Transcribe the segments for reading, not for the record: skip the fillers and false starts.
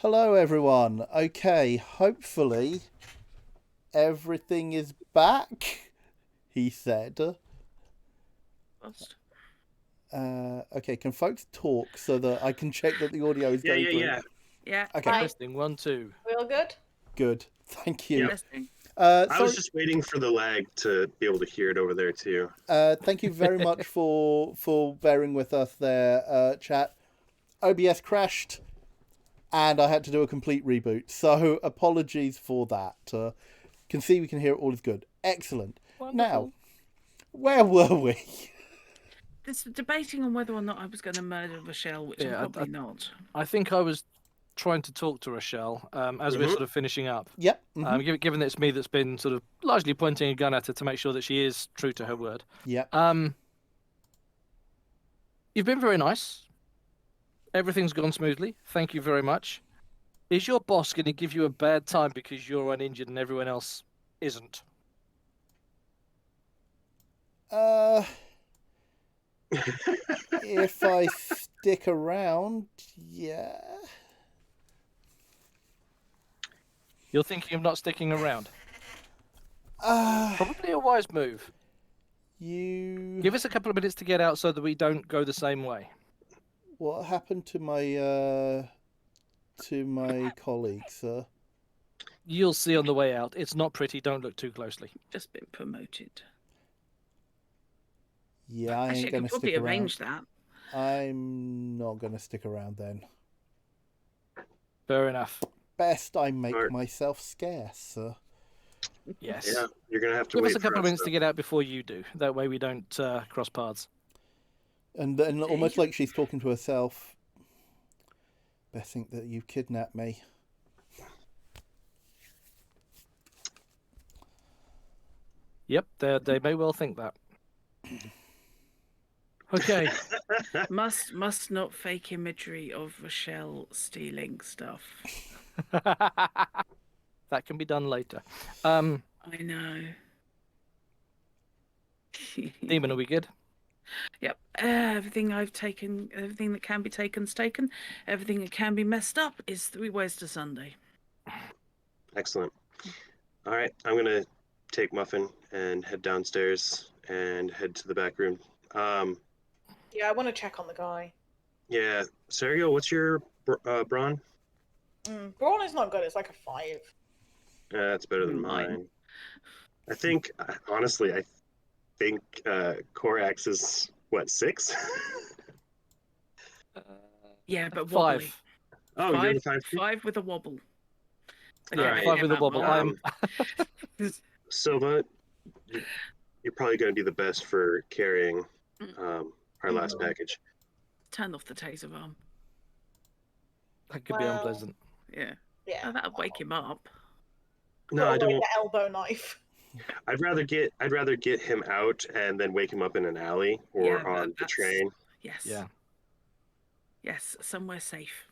Hello, everyone. Okay, hopefully everything is back, he said. Okay, can folks talk so that I can check that the audio is going through? Yeah. Okay. Hi. Testing 1, 2. We all good? Good. Thank you. Yep. Testing. I Sorry, was just waiting for the lag to be able to hear it over there too. thank you very much for bearing with us there, chat. OBS crashed, and I had to do a complete reboot. So apologies for that. Can see we can hear it. All is good. Excellent. Wonderful. Now, where were we? This debating on whether or not I was going to murder Rochelle, which Yeah, I'm probably not. I think I was trying to talk to Rochelle as we're sort of finishing up. Yep. Given that it's me that's been sort of largely pointing a gun at her to make sure that she is true to her word. Yep. You've been very nice. Everything's gone smoothly. Thank you very much. Is your boss going to give you a bad time because you're uninjured and everyone else isn't? If I stick around, yeah. You're thinking of not sticking around? Uh, Probably a wise move. you. Give us a couple of minutes to get out so that we don't go the same way. What happened to my colleagues, sir? You'll see on the way out. It's not pretty. Don't look too closely. Just been promoted. Yeah, I Actually, ain't I gonna could probably stick around. arrange that. I'm not gonna stick around then. Fair enough. Best I make Alright. myself scarce, sir. Yes. Yeah, you're gonna have to Give wait us a couple for of minutes us, to get out before you do. That way we don't cross paths. And then almost like she's talking to herself. Best think that you kidnapped me. Yep, they may well think that. Okay. Must not fake imagery of Rochelle stealing stuff. That can be done later. I know. Demon, are we good? Yep. Everything I've taken, everything that can be taken's taken. Everything that can be messed up is 3 ways to Sunday. Excellent. All right, I'm gonna take Muffin and head downstairs and head to the back room. Yeah, I want to check on the guy. Yeah, Sergio, what's your brawn? Brawn is not good. It's like a 5. That's better than mine. I think, honestly, I think Korax is what, 6? Yeah, but 5. wobbly. Oh, you're the 5. 5 with a wobble. Yeah, Alright. 5 with a wobble. Silva, you're probably going to be the best for carrying our last package. Turn off the taser arm. That could be unpleasant. Yeah. Yeah. Oh, that'll wake him up. No, I don't. The elbow knife. I'd rather get him out and then wake him up in an alley or on the train. Yes. Yeah. Yes, somewhere safe.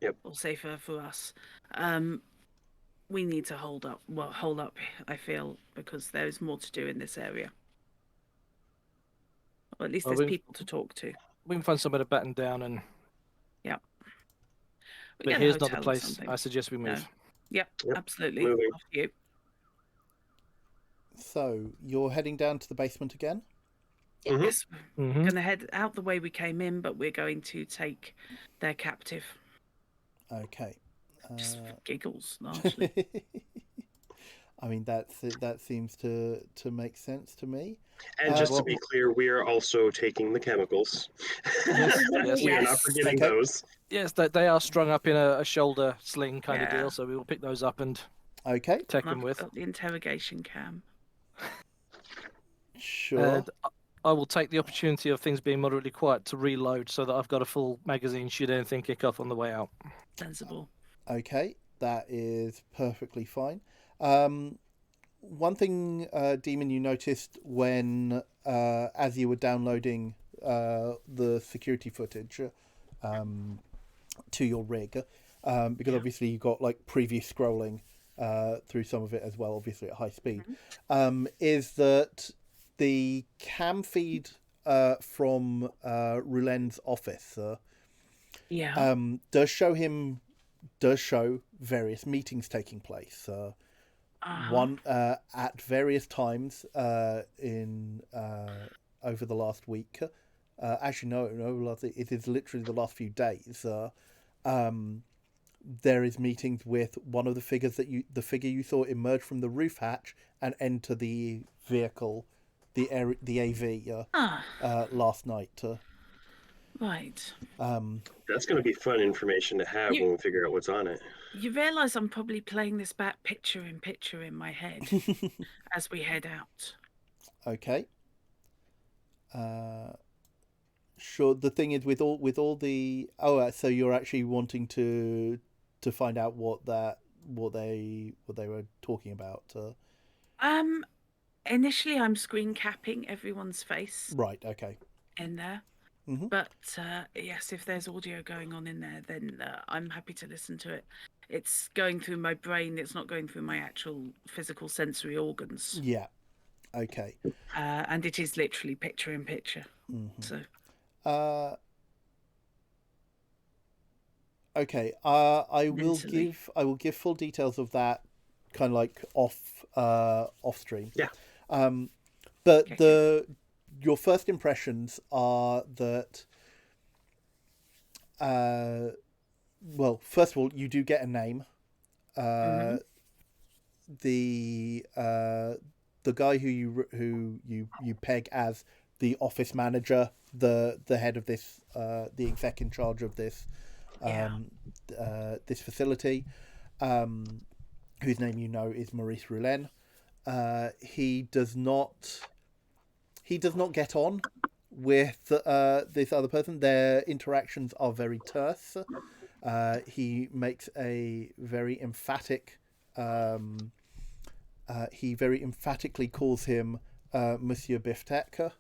Yep. Or safer for us. We need to hold up. Well, hold up, I feel, because there is more to do in this area. Or at least there's people to talk to. We can find somewhere to batten down and... Yeah. But here's not the place. I suggest we move. No. Yep, absolutely. Moving. After you. So, you're heading down to the basement again? Yes. We're going to head out the way we came in, but we're going to take their captive. Okay. Just for giggles, largely. I mean, that seems to make sense to me. And just to be clear, we are also taking the chemicals. Yes. We are not forgetting those. Yes, they are strung up in a shoulder sling kind of deal, so we will pick those up and take them with. Got the interrogation cam. Sure. And I will take the opportunity of things being moderately quiet to reload so that I've got a full magazine should anything kick off on the way out. Sensible. Okay, that is perfectly fine. One thing, Demon, you noticed when, as you were downloading the security footage to your rig, because obviously you got like previous scrolling through some of it as well, obviously at high speed, is that the cam feed from Roulen's office does show him does show various meetings taking place. One at various times in over the last week. Actually, no, it is literally the last few days. There is meetings with one of the figure you saw emerge from the roof hatch and enter the vehicle, the AV last night. Right. That's going to be fun information to have when we figure out what's on it. You realise I'm probably playing this back picture in picture in my head as we head out. Okay. Sure. The thing is, with all the so you're actually wanting to find out what they were talking about. Initially, I'm screen capping everyone's face Right. Okay. in there. Mm-hmm. But yes, if there's audio going on in there, then I'm happy to listen to it. It's going through my brain. It's not going through my actual physical sensory organs. Yeah. Okay. And it is literally picture in picture. Mm-hmm. So. Okay. I will Mentally. give full details of that, kind of like off stream. Yeah. But Okay. your first impressions are that. Well, first of all, you do get a name. The guy who you peg as the office manager, the head of this, the exec in charge of this, this facility, whose name you know is Maurice Roulin. He does not get on with this other person. Their interactions are very terse. He makes a very emphatic. He very emphatically calls him Monsieur Biftek.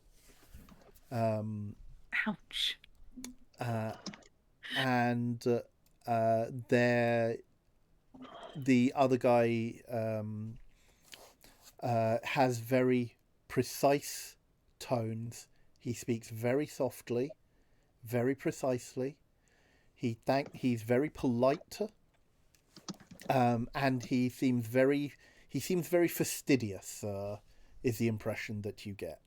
Ouch. And the other guy has very precise tones. He speaks very softly, very precisely. He's very polite, and he seems very fastidious. Is the impression that you get?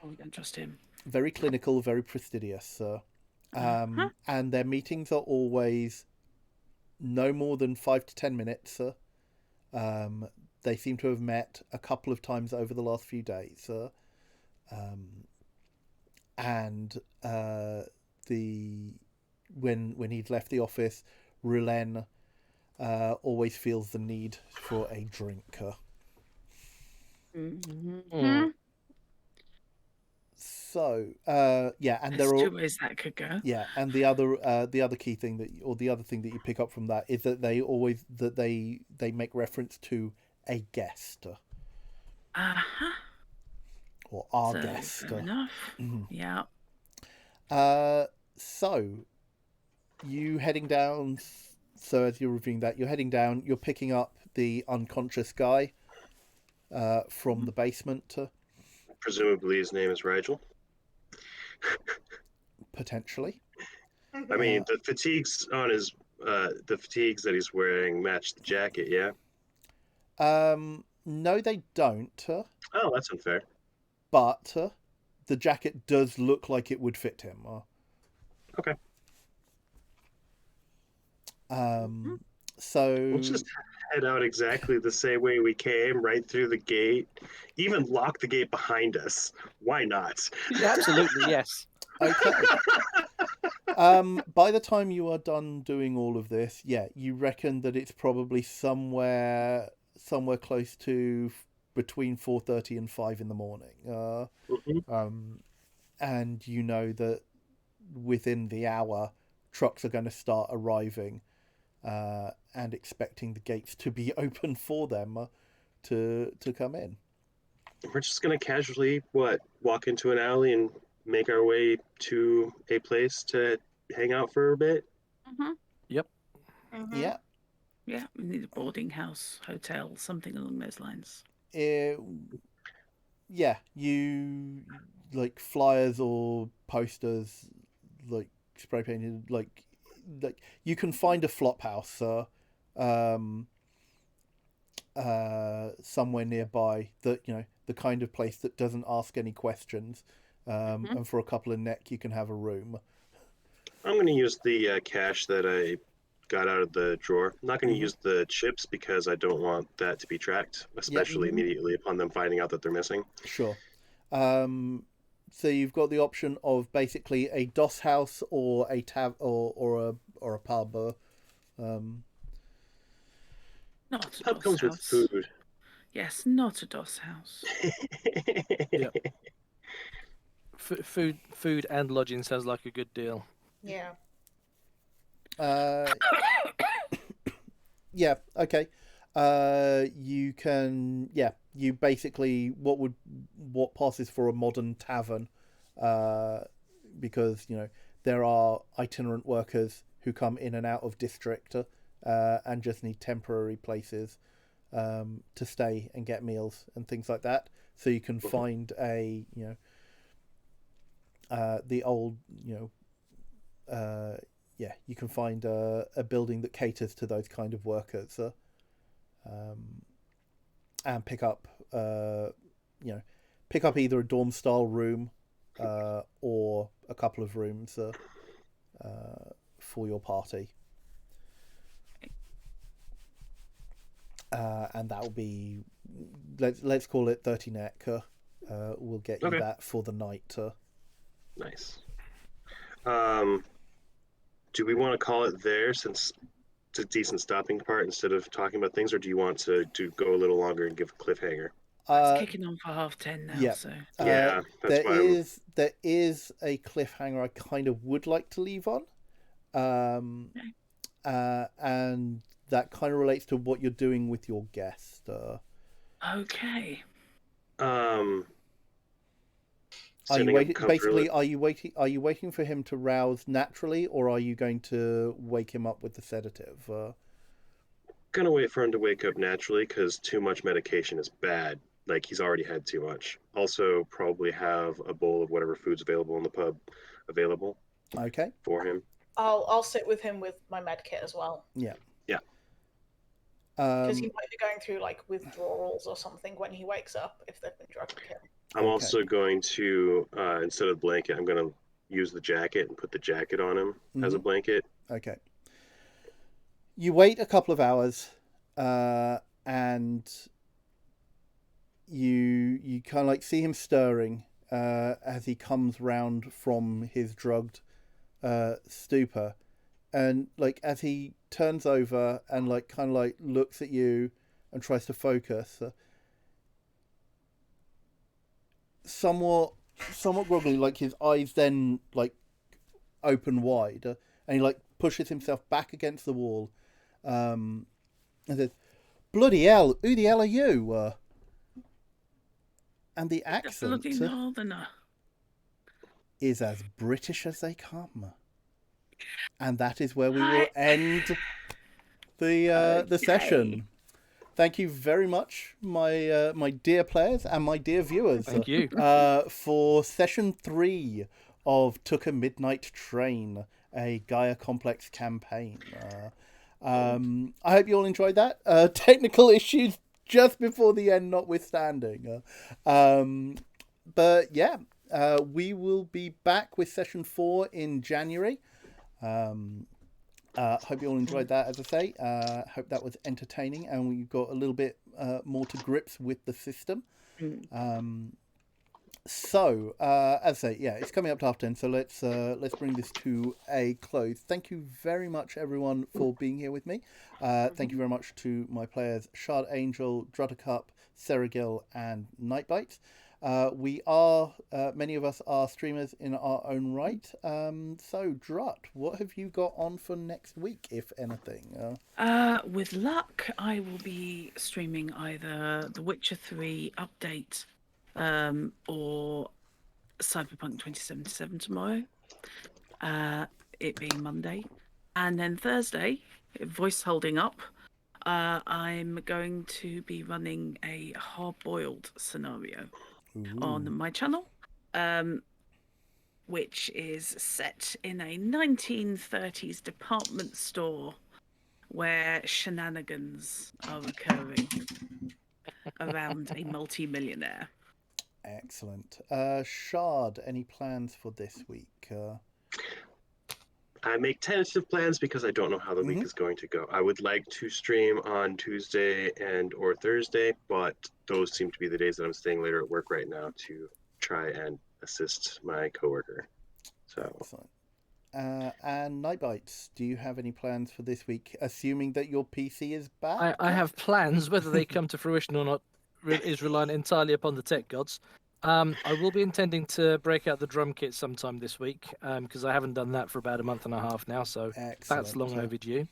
We don't trust him. Very clinical, very fastidious. And their meetings are always no more than 5 to 10 minutes. They seem to have met a couple of times over the last few days. And when he's left the office, Roulin always feels the need for a drink. So yeah, and There's there are two ways that could go. yeah, and the other key thing the other thing that you pick up from that is that they make reference to a guest. Or our So, guest. fair enough. Yeah. So you heading down. So as you're reviewing that, you're heading down. You're picking up the unconscious guy from the basement. Presumably, his name is Rigel. Potentially. I mean, the fatigues on his the fatigues that he's wearing match the jacket. Yeah. No, they don't. Oh, that's unfair. But the jacket does look like it would fit him. Okay. So We'll just head out exactly the same way we came, right through the gate. Even lock the gate behind us. Why not? Yeah, absolutely, yes. okay. By the time you are done doing all of this, yeah, you reckon that it's probably somewhere close to between 4:30 and 5 in the morning. And you know that within the hour, trucks are going to start arriving, and expecting the gates to be open for them to come in. We're just gonna casually walk into an alley and make our way to a place to hang out for a bit. Yep. Yeah. Yeah, we need a boarding house, hotel, something along those lines. Yeah, you like flyers or posters, like spray painted, like like you can find a flop house somewhere nearby that the kind of place that doesn't ask any questions, and for a couple of neck you can have a room. I'm going to use the cash that I got out of the drawer. I'm not going to use the chips because I don't want that to be tracked, especially immediately upon them finding out that they're missing. Sure. So you've got the option of basically a DOS house or a or a pub. Not a Pub DOS comes with house. food. Yes, not a DOS house. Yeah. Food and lodging sounds like a good deal. Yeah. Yeah. Okay. You can. Yeah. You basically what passes for a modern tavern, because there are itinerant workers who come in and out of district, and just need temporary places to stay and get meals and things like that. So you can find a the old you can find a building that caters to those kind of workers, and pick up either a dorm style room or a couple of rooms for your party. And that will be, let's call it 30 neck. We'll get you that for the night. Nice. Do we want to call it there since it's a decent stopping part instead of talking about things, or do you want to go a little longer and give a cliffhanger? It's kicking on for 10:30 now. Yeah. So Yeah, that's there is a cliffhanger I kind of would like to leave on, and that kind of relates to what you're doing with your guest. Okay. Are you waiting? Basically, are you waiting for him to rouse naturally, or are you going to wake him up with the sedative? Gonna wait for him to wake up naturally because too much medication is bad. Like he's already had too much. Also, probably have a bowl of whatever food's available in the pub available. Okay. For him. I'll sit with him with my med kit as well. Yeah. Yeah. Because he might be going through like withdrawals or something when he wakes up if they've been drugged him. I'm also going to instead of blanket, I'm going to use the jacket and put the jacket on him as a blanket. Okay. You wait a couple of hours, and you kind of like see him stirring as he comes round from his drugged stupor, and like as he turns over and like kind of like looks at you and tries to focus, somewhat groggily, like his eyes then like open wide, and he like pushes himself back against the wall, and says, "Bloody hell, who the hell are you?" And the accent Bloody northerner is as British as they come, and that is where we will end the session. Thank you very much, my dear players and my dear viewers. Thank you. For session 3 of Took a Midnight Train, a Gaia Complex campaign. I hope you all enjoyed that. Technical issues just before the end notwithstanding. But yeah, we will be back with session 4 in January. Hope you all enjoyed that, as I say. Hope that was entertaining and we got a little bit more to grips with the system. So, as I say, yeah, it's coming up to 10:30, so let's bring this to a close. Thank you very much, everyone, for being here with me. Thank you very much to my players, Shard Angel, Druttercup, Seragil, and Nightbite. We are, many of us are streamers in our own right. So, Drut, what have you got on for next week, if anything? With luck, I will be streaming either The Witcher 3 update or Cyberpunk 2077 tomorrow, it being Monday. And then Thursday, voice holding up, I'm going to be running a hard-boiled scenario on my channel. which is set in a 1930s department store where shenanigans are occurring around a multi-millionaire. Excellent. Shard, any plans for this week? I make tentative plans because I don't know how the week is going to go. I would like to stream on Tuesday and or Thursday, but those seem to be the days that I'm staying later at work right now to try and assist my coworker. So. Excellent. And Nightbites, do you have any plans for this week, assuming that your PC is back? I have plans. Whether they come to fruition or not is reliant entirely upon the tech gods. I will be intending to break out the drum kit sometime this week because I haven't done that for about a month and a half now, so Excellent. that's long overdue.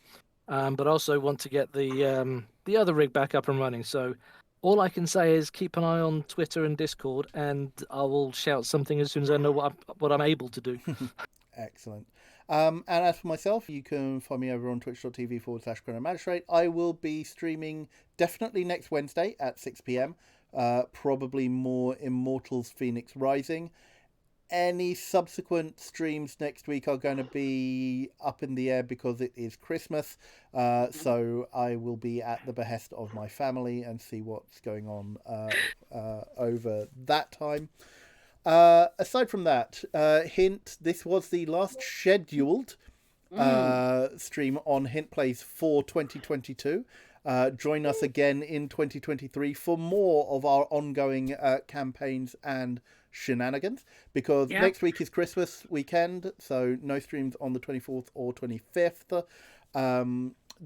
But I also want to get the other rig back up and running. So all I can say is keep an eye on Twitter and Discord, and I will shout something as soon as I know what I'm able to do. Excellent. And as for myself, you can find me over on twitch.tv/ChronoMagistrate. I will be streaming definitely next Wednesday at 6 p.m. Probably more Immortals Phoenix Rising. Any subsequent streams next week are going to be up in the air because it is Christmas. So I will be at the behest of my family and see what's going on over that time. Aside from that, hint, this was the last scheduled stream on Hint Plays for 2022. Join us again in 2023 for more of our ongoing campaigns and shenanigans, because next week is Christmas weekend, so no streams on the 24th or 25th.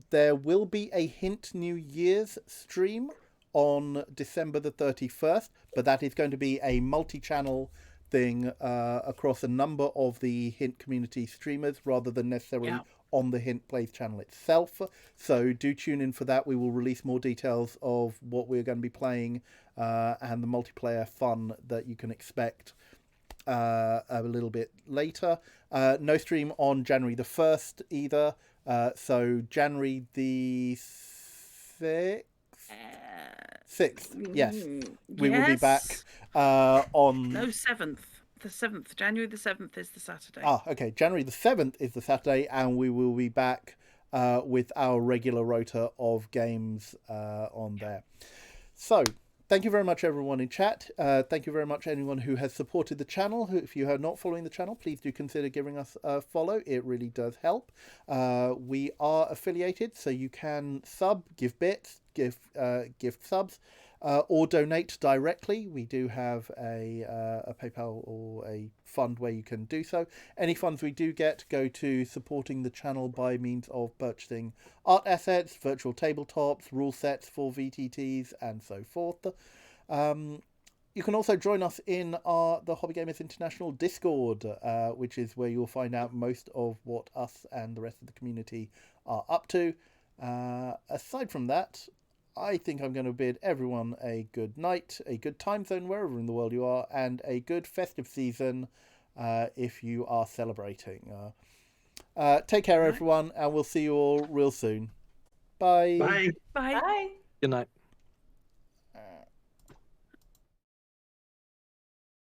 There will be a Hint New Year's stream on December the 31st, but that is going to be a multi-channel thing across a number of the Hint community streamers rather than necessarily on the Hint Plays channel itself. So do tune in for that. We will release more details of what we're going to be playing and the multiplayer fun that you can expect a little bit later. No stream on January the 1st either. So January the 6th, yes. We will be back on... No, 7th. The 7th. January the 7th is the Saturday. Okay. January the 7th is the Saturday, and we will be back with our regular rota of games on there. So, thank you very much, everyone in chat. Thank you very much, anyone who has supported the channel. If you are not following the channel, please do consider giving us a follow. It really does help. We are affiliated, so you can sub, give bits, gift subs, or donate directly. We do have a PayPal or a fund where you can do so. Any funds we do get go to supporting the channel by means of purchasing art assets, virtual tabletops, rule sets for VTTs, and so forth. You can also join us in the Hobby Gamers International Discord, which is where you'll find out most of what us and the rest of the community are up to. Aside from that, I think I'm going to bid everyone a good night, a good time zone wherever in the world you are, and a good festive season if you are celebrating. Take care, everyone, and we'll see you all real soon. Bye. Bye. Bye. Bye. Good night.